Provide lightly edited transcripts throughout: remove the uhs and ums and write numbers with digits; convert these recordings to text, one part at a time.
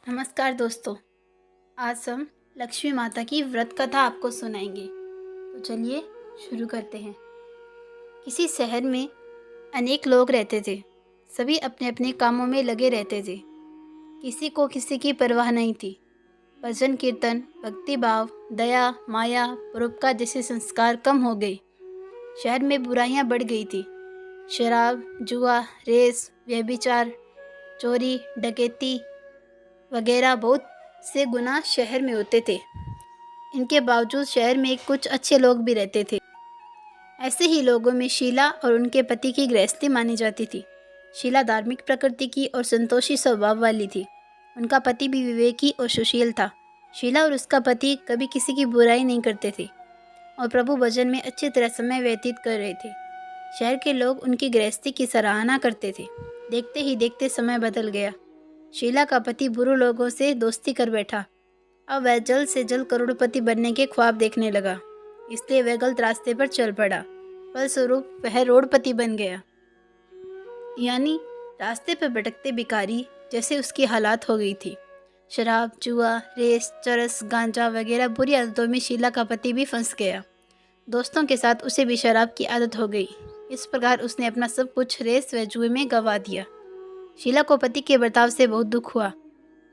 नमस्कार दोस्तों। आज हम लक्ष्मी माता की व्रत कथा आपको सुनाएंगे। तो चलिए शुरू करते हैं। किसी शहर में अनेक लोग रहते थे। सभी अपने अपने कामों में लगे रहते थे। किसी को किसी की परवाह नहीं थी। भजन कीर्तन, भक्ति भाव, दया, माया, परोपकार जैसे संस्कार कम हो गए। शहर में बुराइयां बढ़ गई थी। शराब, जुआ, रेस, व्यभिचार, चोरी, डकैती वगैरह बहुत से गुनाह शहर में होते थे। इनके बावजूद शहर में कुछ अच्छे लोग भी रहते थे। ऐसे ही लोगों में शीला और उनके पति की गृहस्थी मानी जाती थी। शीला धार्मिक प्रकृति की और संतोषी स्वभाव वाली थी। उनका पति भी विवेकी और सुशील था। शीला और उसका पति कभी किसी की बुराई नहीं करते थे और प्रभु भजन में अच्छी तरह समय व्यतीत कर रहे थे। शहर के लोग उनकी गृहस्थी की सराहना करते थे। देखते ही देखते समय बदल गया। शीला का पति बुरे लोगों से दोस्ती कर बैठा। अब वह जल्द से जल्द करोड़पति बनने के ख्वाब देखने लगा, इसलिए वह गलत रास्ते पर चल पड़ा। फलस्वरूप वह रोडपति बन गया, यानी रास्ते पर भटकते भिखारी जैसे उसकी हालात हो गई थी। शराब, जुआ, रेस, चरस, गांजा वगैरह बुरी आदतों में शीला का पति भी फंस गया। दोस्तों के साथ उसे भी शराब की आदत हो गई। इस प्रकार उसने अपना सब कुछ रेस व जुए में गंवा दिया। शीला को पति के बर्ताव से बहुत दुख हुआ,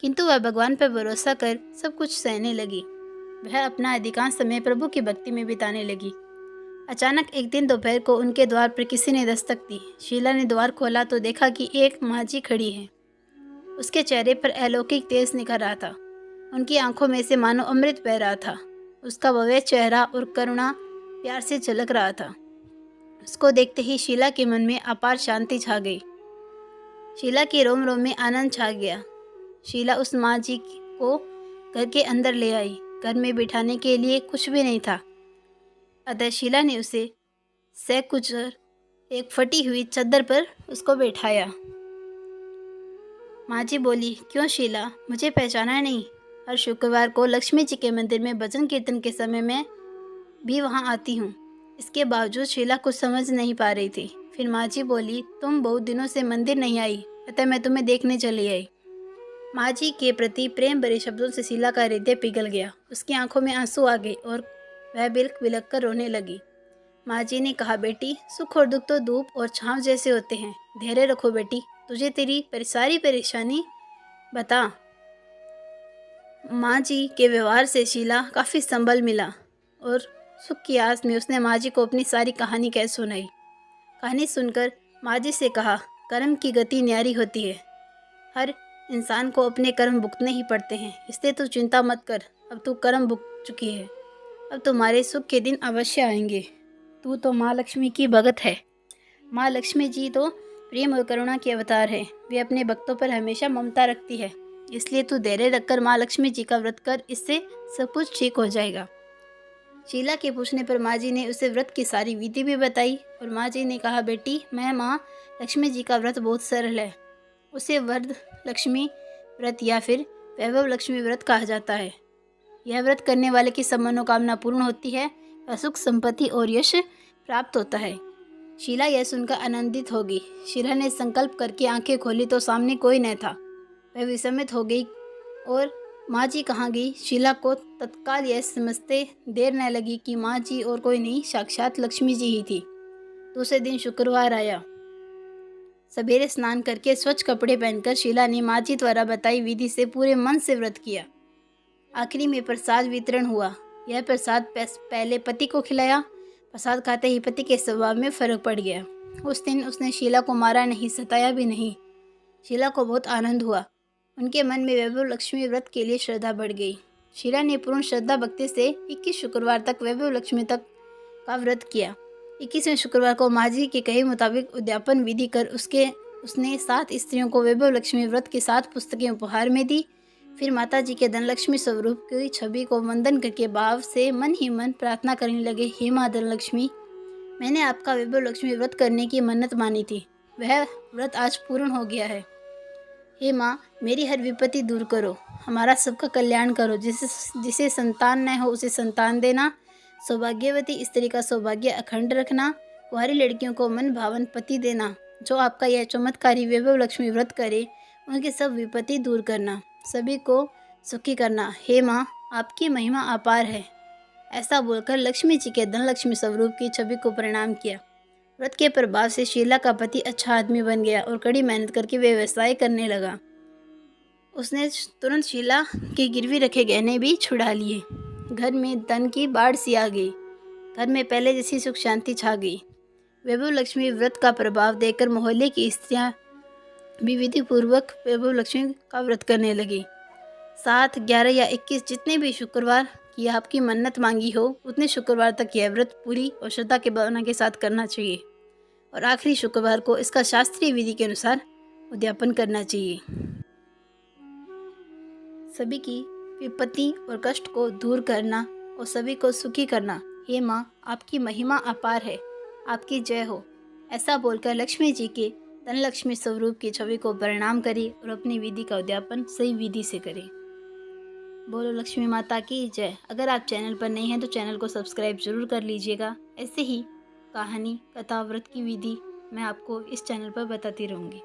किंतु वह भगवान पर भरोसा कर सब कुछ सहने लगी। वह अपना अधिकांश समय प्रभु की भक्ति में बिताने लगी। अचानक एक दिन दोपहर को उनके द्वार पर किसी ने दस्तक दी। शीला ने द्वार खोला तो देखा कि एक माझी खड़ी है। उसके चेहरे पर अलौकिक तेज निखर रहा था। उनकी आंखों में से मानो अमृत बह रहा था। उसका भव्य चेहरा और करुणा प्यार से झलक रहा था। उसको देखते ही शीला के मन में अपार शांति छा गई। शीला के रोम रोम में आनंद छा गया। शीला उस माँ जी को घर के अंदर ले आई। घर में बिठाने के लिए कुछ भी नहीं था, अतः शीला ने उसे सकुचर एक फटी हुई चादर पर उसको बैठाया। माँ जी बोली, क्यों शीला, मुझे पहचाना नहीं? हर शुक्रवार को लक्ष्मी जी के मंदिर में भजन कीर्तन के समय में भी वहाँ आती हूँ। इसके बावजूद शीला कुछ समझ नहीं पा रही थी। फिर माँ जी बोली, तुम बहुत दिनों से मंदिर नहीं आई, अतः मैं तुम्हें देखने चली आई। माँ जी के प्रति प्रेम भरे शब्दों से शीला का हृदय पिघल गया। उसकी आंखों में आंसू आ गए और वह बिलख बिलख कर रोने लगी। माँ जी ने कहा, बेटी, सुख और दुख तो धूप और छांव जैसे होते हैं। धैर्य रखो बेटी, तुझे तेरी सारी परेशानी बता। माँ जी के व्यवहार से शीला काफ़ी संभल मिला और सुख की आस में उसने माँ जी को अपनी सारी कहानी कह सुनाई। कहानी सुनकर माँ जी से कहा, कर्म की गति न्यारी होती है। हर इंसान को अपने कर्म भुगतने ही पड़ते हैं, इसलिए तू चिंता मत कर। अब तू कर्म भुगत चुकी है, अब तुम्हारे सुख के दिन अवश्य आएंगे। तू तो माँ लक्ष्मी की भगत है। माँ लक्ष्मी जी तो प्रेम और करुणा के अवतार है। वे अपने भक्तों पर हमेशा ममता रखती है, इसलिए तू धैर्य रखकर माँ लक्ष्मी जी का व्रत कर, इससे सब कुछ ठीक हो जाएगा। शीला के पूछने पर माँ जी ने उसे व्रत की सारी विधि भी बताई और माँ जी ने कहा, बेटी, मैं माँ लक्ष्मी जी का व्रत बहुत सरल है। उसे वरद लक्ष्मी व्रत या फिर वैभव लक्ष्मी व्रत कहा जाता है। यह व्रत करने वाले की सब मनोकामना पूर्ण होती है, सुख, संपत्ति और यश प्राप्त होता है। शीला यह सुनकर आनंदित हो गई। शीला ने संकल्प करके आंखें खोली तो सामने कोई न था। वह विस्मित हो गई और माँ जी कहाँ गई? शीला को तत्काल यह समझते देर न लगी कि माँ जी और कोई नहीं, साक्षात लक्ष्मी जी ही थी। दूसरे दिन शुक्रवार आया। सवेरे स्नान करके स्वच्छ कपड़े पहनकर शीला ने माँ जी द्वारा बताई विधि से पूरे मन से व्रत किया। आखिरी में प्रसाद वितरण हुआ। यह प्रसाद पहले पति को खिलाया। प्रसाद खाते ही पति के स्वभाव में फर्क पड़ गया। उस दिन उसने शीला को मारा नहीं, सताया भी नहीं। शीला को बहुत आनंद हुआ। उनके मन में वैभव लक्ष्मी व्रत के लिए श्रद्धा बढ़ गई। शीला ने पूर्ण श्रद्धा भक्ति से 21 शुक्रवार तक वैभव लक्ष्मी तक का व्रत किया। 21वें शुक्रवार को माँ जी के कहे मुताबिक उद्यापन विधि कर उसने 7 स्त्रियों को वैभव लक्ष्मी व्रत की 7 पुस्तकें उपहार में दी। फिर माता जी के धनलक्ष्मी स्वरूप की छवि को वंदन करके भाव से मन ही मन प्रार्थना करने लगे, हे माँ धनलक्ष्मी, मैंने आपका वैभव लक्ष्मी व्रत करने की मन्नत मानी थी, वह व्रत आज पूर्ण हो गया है। हे माँ, मेरी हर विपत्ति दूर करो, हमारा सबका कल्याण करो। जिसे संतान न हो उसे संतान देना, सौभाग्यवती स्त्री का सौभाग्य अखंड रखना, कुंवारी लड़कियों को मन भावन पति देना। जो आपका यह चमत्कारी वैभव लक्ष्मी व्रत करे उनकी सब विपत्ति दूर करना। सभी को सुखी करना। हे माँ, आपकी महिमा अपार है। ऐसा बोलकर लक्ष्मी जी के धनलक्ष्मी स्वरूप की छवि को प्रणाम किया। व्रत के प्रभाव से शीला का पति अच्छा आदमी बन गया और कड़ी मेहनत करके व्यवसाय करने लगा। उसने तुरंत शीला के गिरवी रखे गहने भी छुड़ा लिए। घर में धन की बाढ़ सी आ गई। घर में पहले जैसी सुख शांति छा गई। वैभव लक्ष्मी व्रत का प्रभाव देखकर मोहल्ले की स्त्रियां भी विधि पूर्वक वैभव लक्ष्मी का व्रत करने लगी। 7, 11 या 21 जितने भी शुक्रवार की आपकी मन्नत मांगी हो, उतने शुक्रवार तक यह व्रत पूरी और श्रद्धा के भावना के साथ करना चाहिए और आखिरी शुक्रवार को इसका शास्त्रीय विधि के अनुसार उद्यापन करना चाहिए। सभी की विपत्ति और कष्ट को दूर करना और सभी को सुखी करना। हे माँ, आपकी महिमा अपार है, आपकी जय हो। ऐसा बोलकर लक्ष्मी जी के धनलक्ष्मी स्वरूप की छवि को प्रणाम करें और अपनी विधि का उद्यापन सही विधि से करें। बोलो लक्ष्मी माता की जय। अगर आप चैनल पर नए हैं तो चैनल को सब्सक्राइब जरूर कर लीजिएगा। ऐसे ही कहानी, कथा, व्रत की विधि मैं आपको इस चैनल पर बताती रहूँगी।